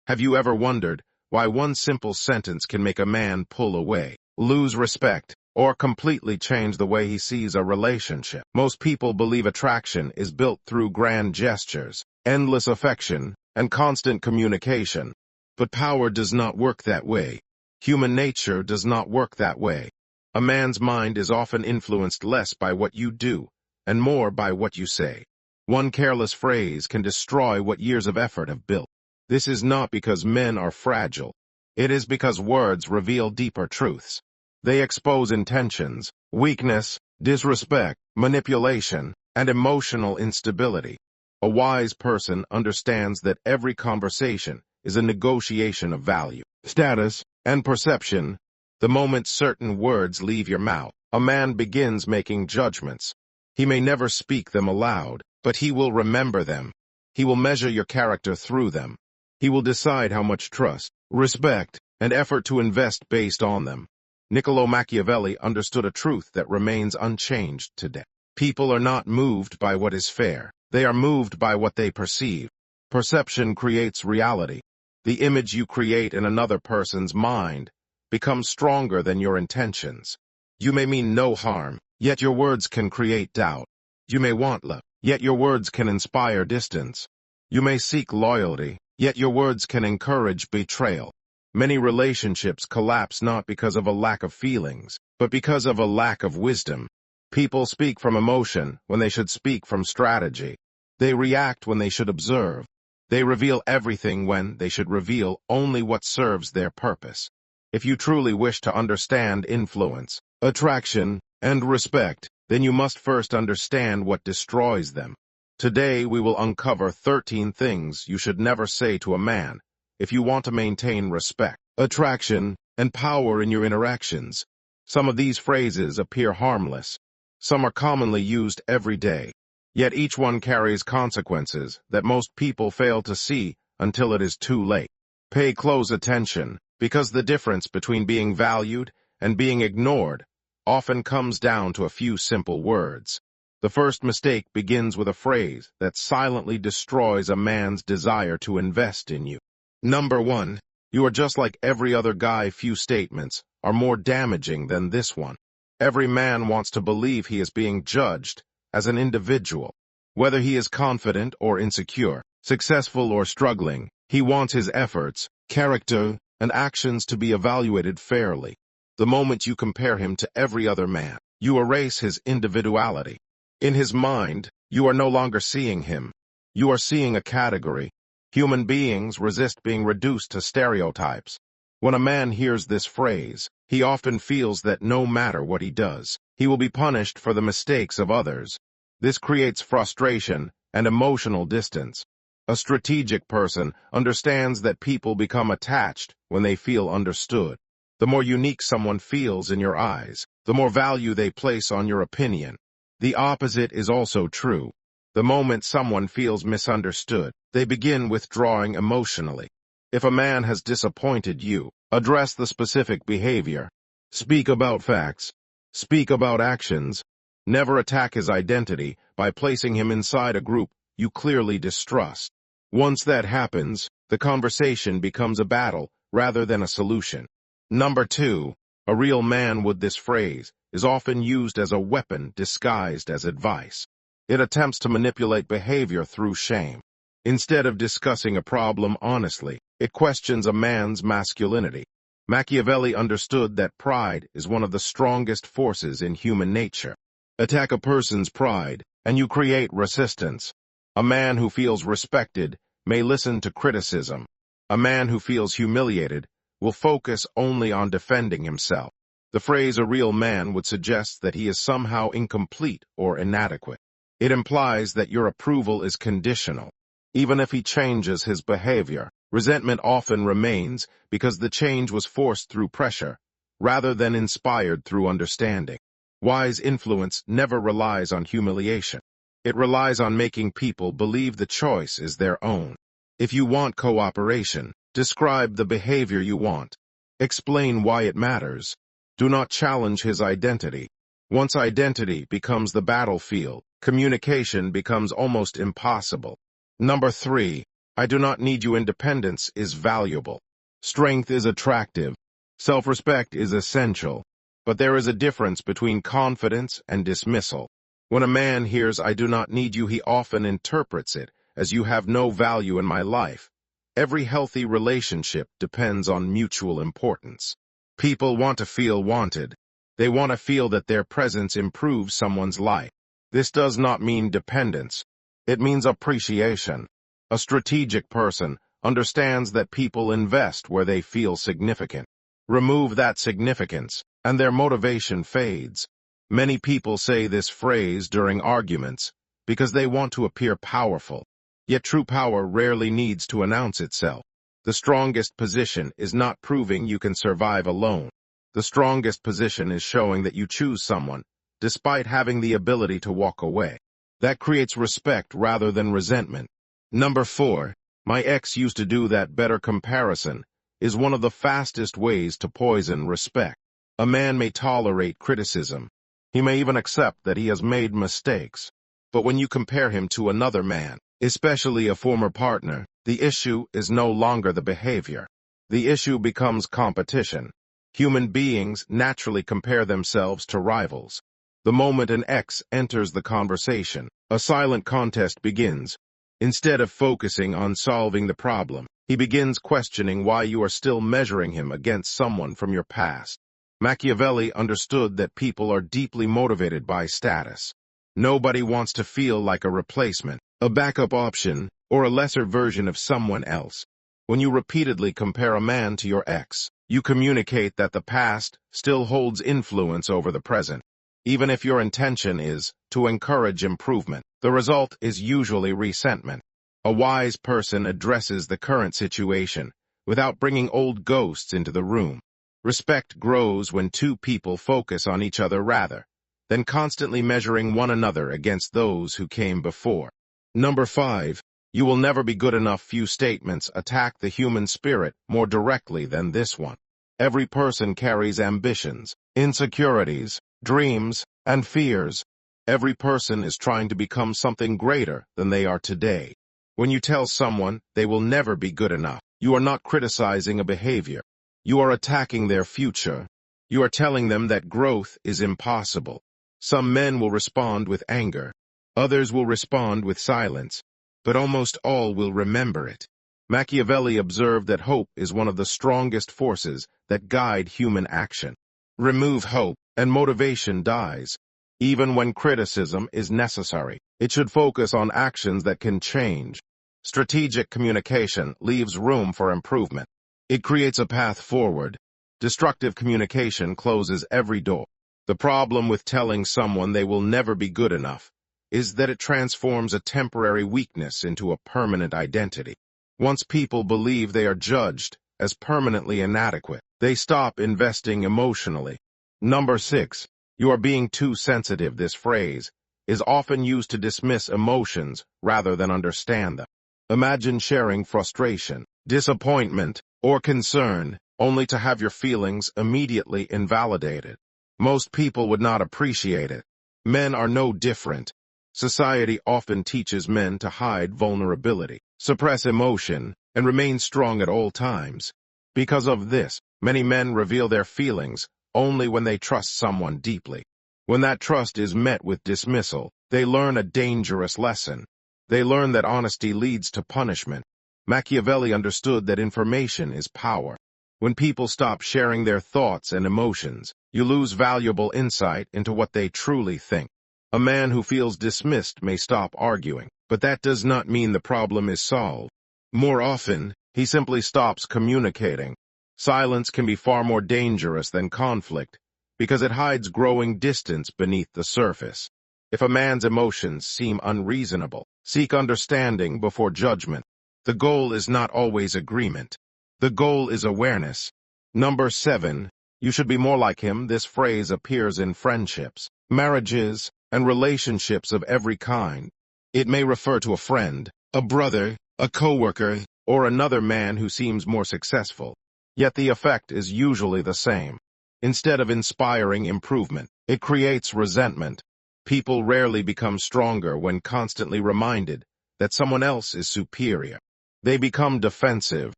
Have you ever wondered why one simple sentence can make a man pull away, lose respect, or completely change the way he sees a relationship? Most people believe attraction is built through grand gestures, endless affection, and constant communication. But power does not work that way. Human nature does not work that way. A man's mind is often influenced less by what you do, and more by what you say. One careless phrase can destroy what years of effort have built. This is not because men are fragile. It is because words reveal deeper truths. They expose intentions, weakness, disrespect, manipulation, and emotional instability. A wise person understands that every conversation is a negotiation of value, status, and perception. The moment certain words leave your mouth, a man begins making judgments. He may never speak them aloud, but he will remember them. He will measure your character through them. He will decide how much trust, respect, and effort to invest based on them. Machiavelli understood a truth that remains unchanged today. People are not moved by what is fair. They are moved by what they perceive. Perception creates reality. The image you create in another person's mind becomes stronger than your intentions. You may mean no harm, yet your words can create doubt. You may want love, yet your words can inspire distance. You may seek loyalty, yet your words can encourage betrayal. Many relationships collapse not because of a lack of feelings, but because of a lack of wisdom. People speak from emotion when they should speak from strategy. They react when they should observe. They reveal everything when they should reveal only what serves their purpose. If you truly wish to understand influence, attraction, and respect, then you must first understand what destroys them. Today we will uncover 13 things you should never say to a man if you want to maintain respect, attraction, and power in your interactions. Some of these phrases appear harmless. Some are commonly used every day. Yet each one carries consequences that most people fail to see until it is too late. Pay close attention, because the difference between being valued and being ignored often comes down to a few simple words. The first mistake begins with a phrase that silently destroys a man's desire to invest in you. Number 1. You are just like every other guy. Few statements are more damaging than this one. Every man wants to believe he is being judged as an individual. Whether he is confident or insecure, successful or struggling, he wants his efforts, character, and actions to be evaluated fairly. The moment you compare him to every other man, you erase his individuality. In his mind, you are no longer seeing him. You are seeing a category. Human beings resist being reduced to stereotypes. When a man hears this phrase, he often feels that no matter what he does, he will be punished for the mistakes of others. This creates frustration and emotional distance. A strategic person understands that people become attached when they feel understood. The more unique someone feels in your eyes, the more value they place on your opinion. The opposite is also true. The moment someone feels misunderstood, they begin withdrawing emotionally. If a man has disappointed you, address the specific behavior. Speak about facts. Speak about actions. Never attack his identity by placing him inside a group you clearly distrust. Once that happens, the conversation becomes a battle rather than a solution. Number 2. A real man with this phrase is often used as a weapon disguised as advice. It attempts to manipulate behavior through shame. Instead of discussing a problem honestly, it questions a man's masculinity. Machiavelli understood that pride is one of the strongest forces in human nature. Attack a person's pride, and you create resistance. A man who feels respected may listen to criticism. A man who feels humiliated will focus only on defending himself. The phrase "a real man" would suggest that he is somehow incomplete or inadequate. It implies that your approval is conditional. Even if he changes his behavior, resentment often remains because the change was forced through pressure, rather than inspired through understanding. Wise influence never relies on humiliation. It relies on making people believe the choice is their own. If you want cooperation, describe the behavior you want. Explain why it matters. Do not challenge his identity. Once identity becomes the battlefield, communication becomes almost impossible. Number 3. "I do not need you" independence is valuable. Strength is attractive. Self-respect is essential. But there is a difference between confidence and dismissal. When a man hears "I do not need you," he often interprets it as "you have no value in my life." Every healthy relationship depends on mutual importance. People want to feel wanted. They want to feel that their presence improves someone's life. This does not mean dependence. It means appreciation. A strategic person understands that people invest where they feel significant. Remove that significance, and their motivation fades. Many people say this phrase during arguments because they want to appear powerful. Yet true power rarely needs to announce itself. The strongest position is not proving you can survive alone. The strongest position is showing that you choose someone, despite having the ability to walk away. That creates respect rather than resentment. Number 4, "My ex used to do that better" comparison is one of the fastest ways to poison respect. A man may tolerate criticism. He may even accept that he has made mistakes. But when you compare him to another man, especially a former partner, the issue is no longer the behavior. The issue becomes competition. Human beings naturally compare themselves to rivals. The moment an ex enters the conversation, a silent contest begins. Instead of focusing on solving the problem, he begins questioning why you are still measuring him against someone from your past. Machiavelli understood that people are deeply motivated by status. Nobody wants to feel like a replacement, a backup option, or a lesser version of someone else. When you repeatedly compare a man to your ex, you communicate that the past still holds influence over the present. Even if your intention is to encourage improvement, the result is usually resentment. A wise person addresses the current situation without bringing old ghosts into the room. Respect grows when two people focus on each other rather than constantly measuring one another against those who came before. Number 5, "You will never be good enough." Few statements attack the human spirit more directly than this one. Every person carries ambitions, insecurities, dreams, and fears. Every person is trying to become something greater than they are today. When you tell someone they will never be good enough, you are not criticizing a behavior. You are attacking their future. You are telling them that growth is impossible. Some men will respond with anger. Others will respond with silence. But almost all will remember it. Machiavelli observed that hope is one of the strongest forces that guide human action. Remove hope, and motivation dies. Even when criticism is necessary, it should focus on actions that can change. Strategic communication leaves room for improvement. It creates a path forward. Destructive communication closes every door. The problem with telling someone they will never be good enough is that it transforms a temporary weakness into a permanent identity. Once people believe they are judged as permanently inadequate, they stop investing emotionally. Number 6, "You are being too sensitive." This phrase is often used to dismiss emotions rather than understand them. Imagine sharing frustration, disappointment, or concern, only to have your feelings immediately invalidated. Most people would not appreciate it. Men are no different. Society often teaches men to hide vulnerability, suppress emotion, and remain strong at all times. Because of this, many men reveal their feelings only when they trust someone deeply. When that trust is met with dismissal, they learn a dangerous lesson. They learn that honesty leads to punishment. Machiavelli understood that information is power. When people stop sharing their thoughts and emotions, you lose valuable insight into what they truly think. A man who feels dismissed may stop arguing, but that does not mean the problem is solved. More often, he simply stops communicating. Silence can be far more dangerous than conflict because it hides growing distance beneath the surface. If a man's emotions seem unreasonable, seek understanding before judgment. The goal is not always agreement. The goal is awareness. Number 7, "You should be more like him." This phrase appears in friendships, marriages, and relationships of every kind. It may refer to a friend, a brother, a coworker, or another man who seems more successful. Yet the effect is usually the same. Instead of inspiring improvement, it creates resentment. People rarely become stronger when constantly reminded that someone else is superior. They become defensive.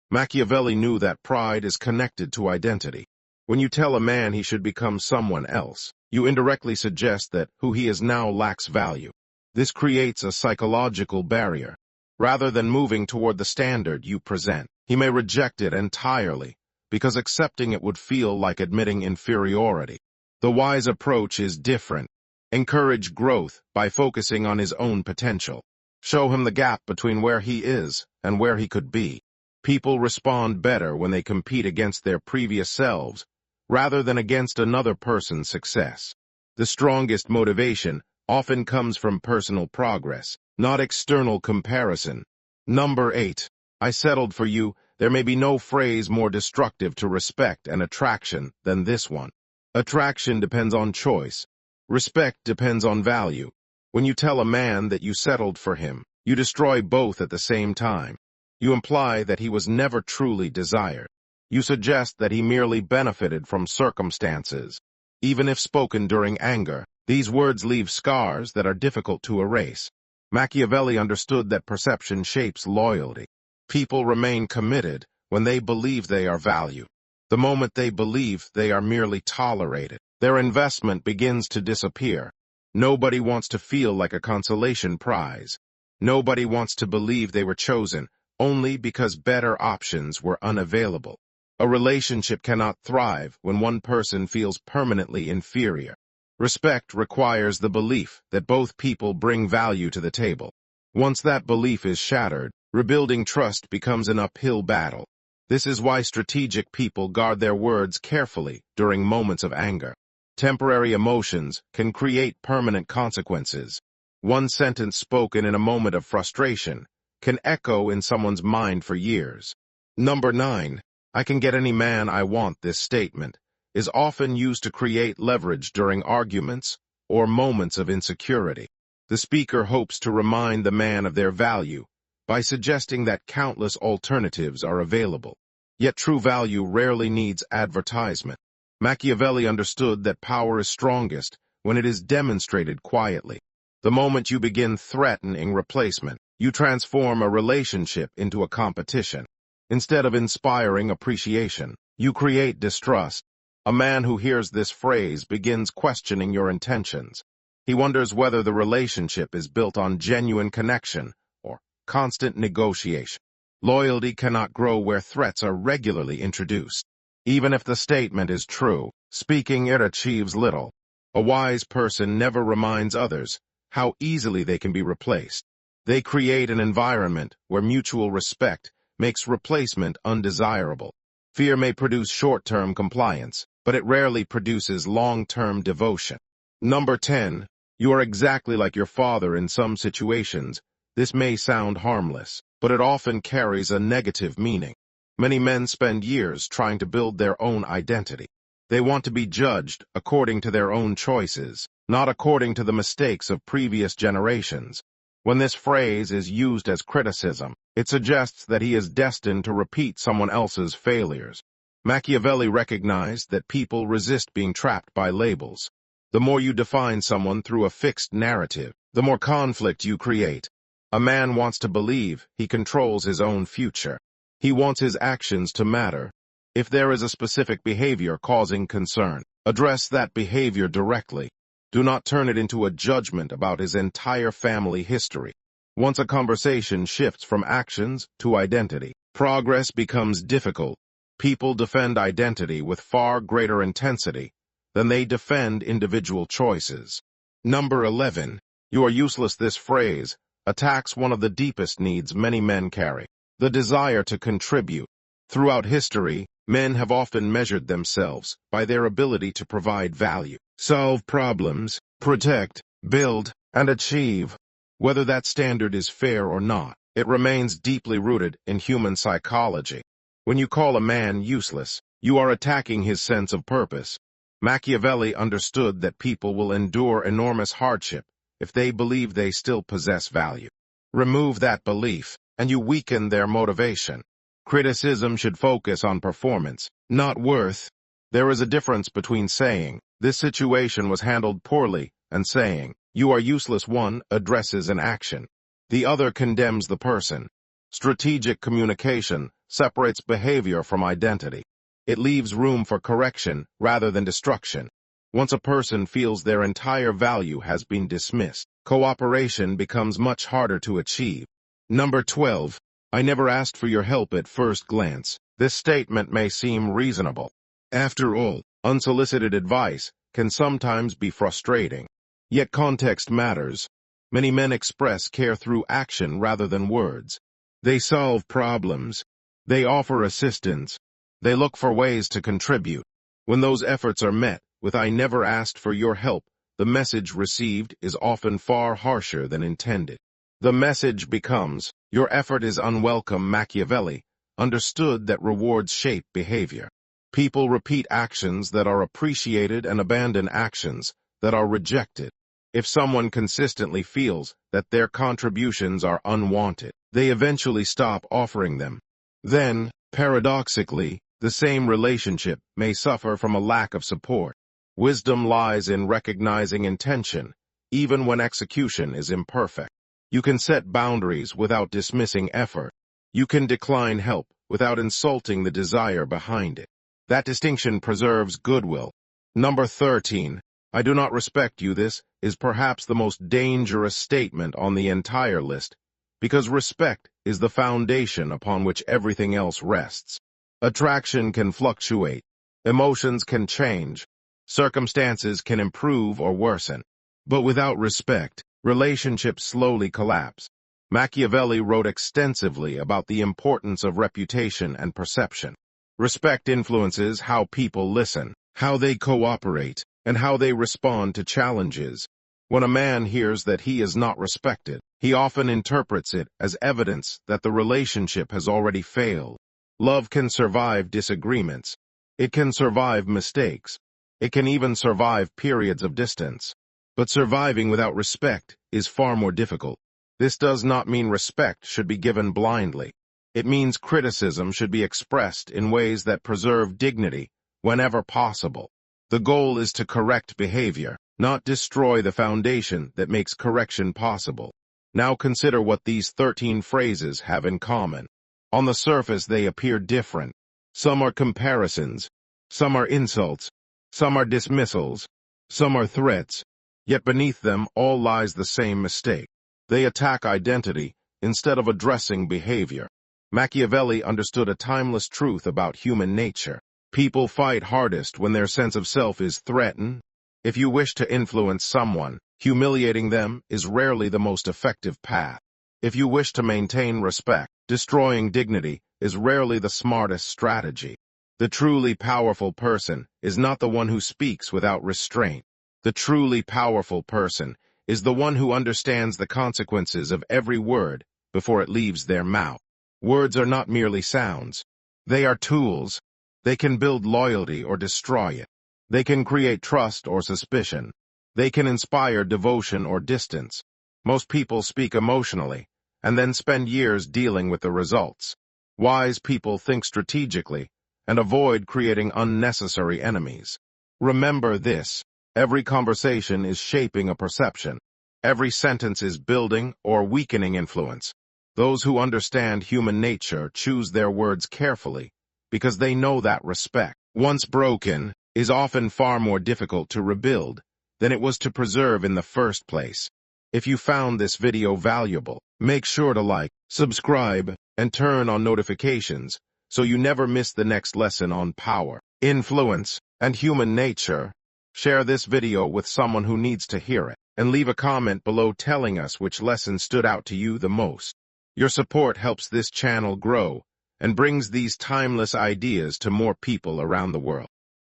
Machiavelli knew that pride is connected to identity. When you tell a man he should become someone else, you indirectly suggest that who he is now lacks value. This creates a psychological barrier. Rather than moving toward the standard you present, he may reject it entirely, because accepting it would feel like admitting inferiority. The wise approach is different. Encourage growth by focusing on his own potential. Show him the gap between where he is and where he could be. People respond better when they compete against their previous selves, rather than against another person's success. The strongest motivation often comes from personal progress, not external comparison. Number 8. I settled for you. There may be no phrase more destructive to respect and attraction than this one. Attraction depends on choice. Respect depends on value. When you tell a man that you settled for him, you destroy both at the same time. You imply that he was never truly desired. You suggest that he merely benefited from circumstances. Even if spoken during anger, these words leave scars that are difficult to erase. Machiavelli understood that perception shapes loyalty. People remain committed when they believe they are valued. The moment they believe they are merely tolerated, their investment begins to disappear. Nobody wants to feel like a consolation prize. Nobody wants to believe they were chosen only because better options were unavailable. A relationship cannot thrive when one person feels permanently inferior. Respect requires the belief that both people bring value to the table. Once that belief is shattered, rebuilding trust becomes an uphill battle. This is why strategic people guard their words carefully during moments of anger. Temporary emotions can create permanent consequences. One sentence spoken in a moment of frustration can echo in someone's mind for years. Number 9. I can get any man I want. This statement is often used to create leverage during arguments or moments of insecurity. The speaker hopes to remind the man of their value by suggesting that countless alternatives are available. Yet true value rarely needs advertisement. Machiavelli understood that power is strongest when it is demonstrated quietly. The moment you begin threatening replacement, you transform a relationship into a competition. Instead of inspiring appreciation, you create distrust. A man who hears this phrase begins questioning your intentions. He wonders whether the relationship is built on genuine connection or constant negotiation. Loyalty cannot grow where threats are regularly introduced. Even if the statement is true, speaking it achieves little. A wise person never reminds others how easily they can be replaced. They create an environment where mutual respect makes replacement undesirable. Fear may produce short-term compliance, but it rarely produces long-term devotion. Number 10. You are exactly like your father in some situations. This may sound harmless, but it often carries a negative meaning. Many men spend years trying to build their own identity. They want to be judged according to their own choices, not according to the mistakes of previous generations. When this phrase is used as criticism, it suggests that he is destined to repeat someone else's failures. Machiavelli recognized that people resist being trapped by labels. The more you define someone through a fixed narrative, the more conflict you create. A man wants to believe he controls his own future. He wants his actions to matter. If there is a specific behavior causing concern, address that behavior directly. Do not turn it into a judgment about his entire family history. Once a conversation shifts from actions to identity, progress becomes difficult. People defend identity with far greater intensity than they defend individual choices. Number 11. You are useless. This phrase attacks one of the deepest needs many men carry, the desire to contribute. Throughout history, men have often measured themselves by their ability to provide value, solve problems, protect, build, and achieve. Whether that standard is fair or not, it remains deeply rooted in human psychology. When you call a man useless, you are attacking his sense of purpose. Machiavelli understood that people will endure enormous hardship if they believe they still possess value. Remove that belief, and you weaken their motivation. Criticism should focus on performance, not worth. There is a difference between saying, "This situation was handled poorly," and saying, "You are useless." One addresses an action. The other condemns the person. Strategic communication separates behavior from identity. It leaves room for correction rather than destruction. Once a person feels their entire value has been dismissed, cooperation becomes much harder to achieve. Number 12. I never asked for your help at first glance. This statement may seem reasonable. After all, unsolicited advice can sometimes be frustrating. Yet context matters. Many men express care through action rather than words. They solve problems. They offer assistance. They look for ways to contribute. When those efforts are met with "I never asked for your help," the message received is often far harsher than intended. The message becomes, "Your effort is unwelcome." Machiavelli understood that rewards shape behavior. People repeat actions that are appreciated and abandon actions that are rejected. If someone consistently feels that their contributions are unwanted, they eventually stop offering them. Then, paradoxically, the same relationship may suffer from a lack of support. Wisdom lies in recognizing intention, even when execution is imperfect. You can set boundaries without dismissing effort. You can decline help without insulting the desire behind it. That distinction preserves goodwill. Number 13. I do not respect you. This is perhaps the most dangerous statement on the entire list, because respect is the foundation upon which everything else rests. Attraction can fluctuate. Emotions can change. Circumstances can improve or worsen. But without respect, relationships slowly collapse. Machiavelli wrote extensively about the importance of reputation and perception. Respect influences how people listen, how they cooperate, and how they respond to challenges. When a man hears that he is not respected, he often interprets it as evidence that the relationship has already failed. Love can survive disagreements. It can survive mistakes. It can even survive periods of distance. But surviving without respect is far more difficult. This does not mean respect should be given blindly. It means criticism should be expressed in ways that preserve dignity whenever possible. The goal is to correct behavior, not destroy the foundation that makes correction possible. Now consider what these 13 phrases have in common. On the surface, they appear different. Some are comparisons. Some are insults. Some are dismissals. Some are threats. Yet beneath them all lies the same mistake. They attack identity instead of addressing behavior. Machiavelli understood a timeless truth about human nature. People fight hardest when their sense of self is threatened. If you wish to influence someone, humiliating them is rarely the most effective path. If you wish to maintain respect, destroying dignity is rarely the smartest strategy. The truly powerful person is not the one who speaks without restraint. The truly powerful person is the one who understands the consequences of every word before it leaves their mouth. Words are not merely sounds. They are tools. They can build loyalty or destroy it. They can create trust or suspicion. They can inspire devotion or distance. Most people speak emotionally and then spend years dealing with the results. Wise people think strategically and avoid creating unnecessary enemies. Remember this: every conversation is shaping a perception. Every sentence is building or weakening influence. Those who understand human nature choose their words carefully because they know that respect, once broken, is often far more difficult to rebuild than it was to preserve in the first place. If you found this video valuable, make sure to like, subscribe, and turn on notifications so you never miss the next lesson on power, influence, and human nature. Share this video with someone who needs to hear it, and leave a comment below telling us which lesson stood out to you the most. Your support helps this channel grow and brings these timeless ideas to more people around the world.